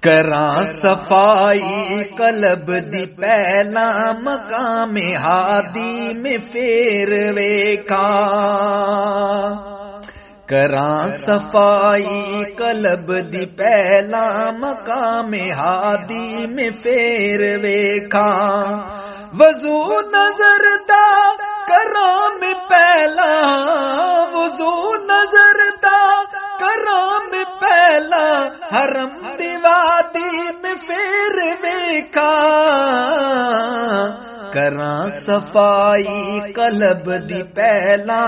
کراں صفائی قلب دی پہلا مقام ہادی میں پھر ویکھا، کراں صفائی قلب دی پہلا مقام ہادی میں پھر ویکھا، وضو نظر دا کراں میں پہلا، وضو نظر دا کراں میں پہلا، حرم دی وادی میں پھر ویکھا، کراں صفائی قلب دی پہلا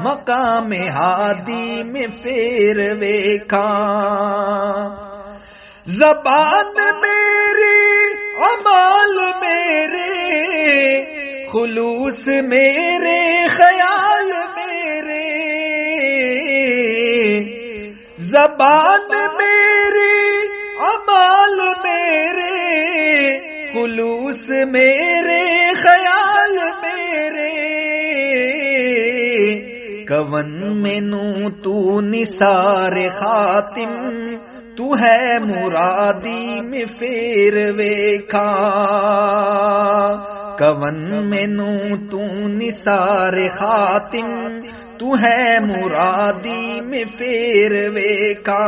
مقام ہادی میں پھر ویکھا، زبان میری عمال میرے، خلوص میرے خیال میرے، زبان میری عمال میرے، خلوص میرے خیال میرے، کون مینوں تو نثار خاتم، تو ہے مرادی میں پھر ویکھا، کون مینوں تو نثار خاتم، تو ہے مرادی میں پھر ویکھا،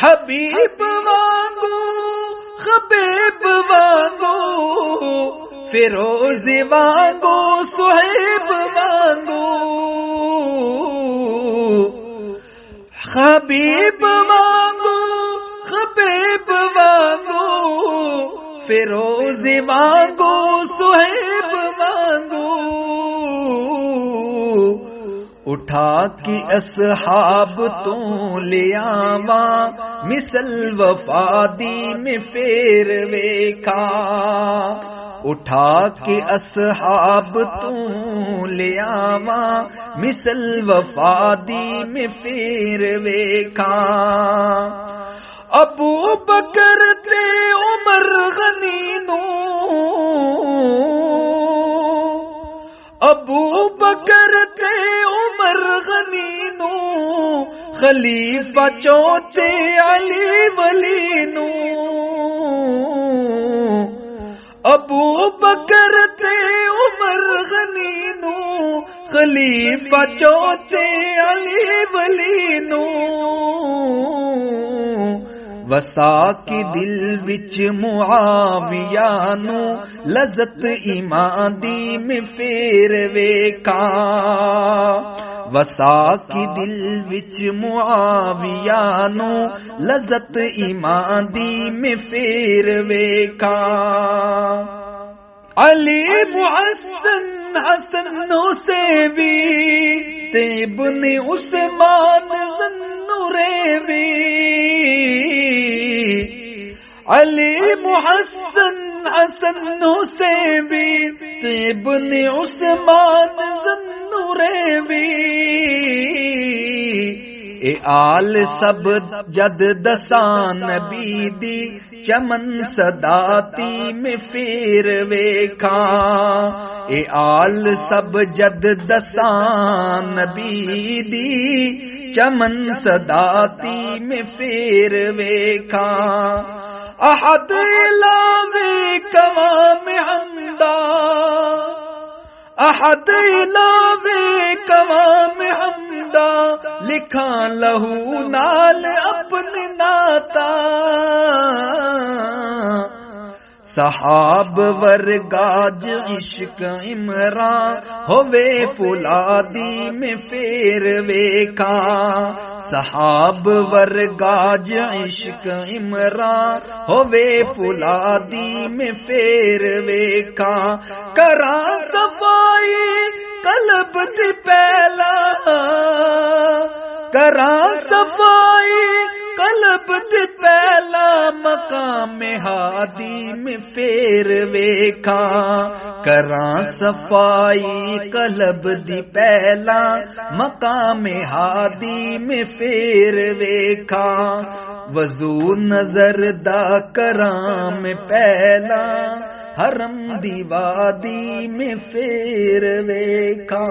حبیب وانگو حبیب وانگو، فیروز وانگو صہیب وانگو، حبیب وانگو حبیب وانگو، فیروز وانگو صہیب وانگو، اٹھا کے اصحاب تو لے آواں، مثل وفادی میں پھر ویکھا، اٹھا کے اصحاب تو لے آواں، مثل وفادی میں پھر ویکھا، ابو بکر تے عمر غنی نو، ابو بکر تے عمر غنی نو، خلیفہ چوتھے علی ولی نو، ابو بکر تے عمر غنی نو، خلیفہ چوتھے علی ولی نو، وسا کے دل وچ معاویہ نو، لذت ایمان دی میں پھر ویکھا، وسا کے دل وچ معاویہ نو، لذت ایمان دی میں پھر ویکھا، علی محسن حسن حسینی تے ابن عثمان ذوالنورینی، علی محسن حسن حسینی تے ابن عثمان ذوالنورینی، اے آل سب جد دسان نبی دی، چمن صداتی میں پھر ویکھا، اے آل سب جد دسان نبی دی، چمن صداتی میں پھر ویکھا، احد علاوے قوام حمدہ، احد علاوے قوام حمدہ، لکھاں لہو نال اپنے ناتا، صحاب ورگاج عشق عمران، ہوے فولادی میں پھر ویکھا، صحاب ورگاج عشق عمران، ہوے فولادی میں پھر ویکھا، کراں صفائی قلب دی پہلا، کراں صفائی قلب دی پہلا مقام ہادی میں پھر ویکھا، کراں صفائی قلب دی پہلا مقام ہادی میں پھر ویکھا، وضو نظر دا کراں میں پہلا، حرم دی وادی میں پھر ویکھا۔